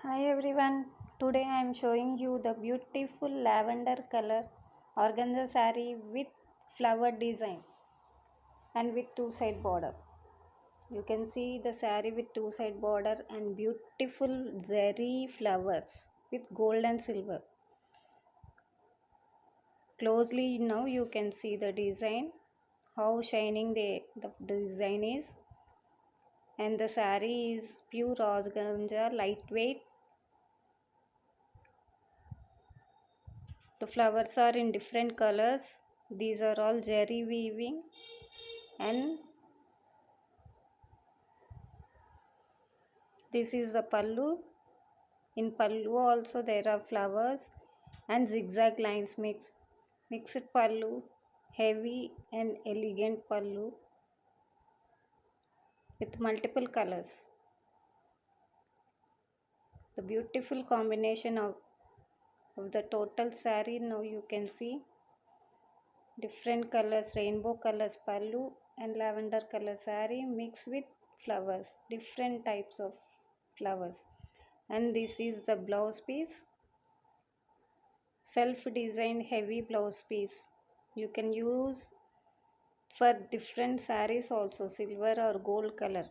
Hi everyone, today I am showing you the beautiful lavender color organza saree with flower design and with two side border. You can see the saree with two side border and beautiful zari flowers with gold and silver. Closely now you can see the design, how shining the design is, and the saree is pure organza, lightweight. The flowers are in different colors. These are all jerry weaving, and this is the pallu. In pallu also there are flowers and zigzag lines mixed pallu, heavy and elegant pallu with multiple colors. The beautiful combination of the total saree, now you can see different colors, rainbow colors pallu and lavender color saree mixed with flowers, different types of flowers. And this is the blouse piece, self designed heavy blouse piece. You can use for different sarees also, silver or gold color,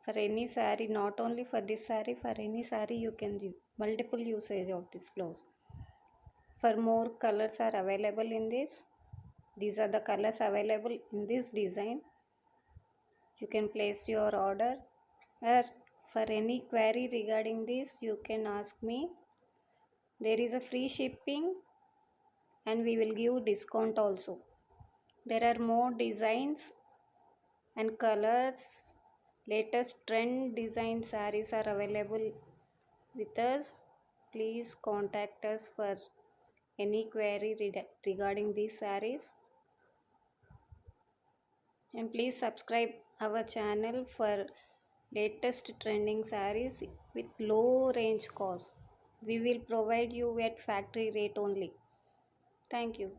for any saree, not only for this saree, for any saree you can do multiple usage of this blouse. For more colors are available in this. These are the colors available in this design. You can place your order, or for any query regarding this you can ask me. There is a free shipping and we will give discount also. There are more designs and colors. Latest trend design sarees are available with us. Please contact us for any query regarding these sarees. And please subscribe our channel for latest trending sarees with low range cost. We will provide you at factory rate only. Thank you.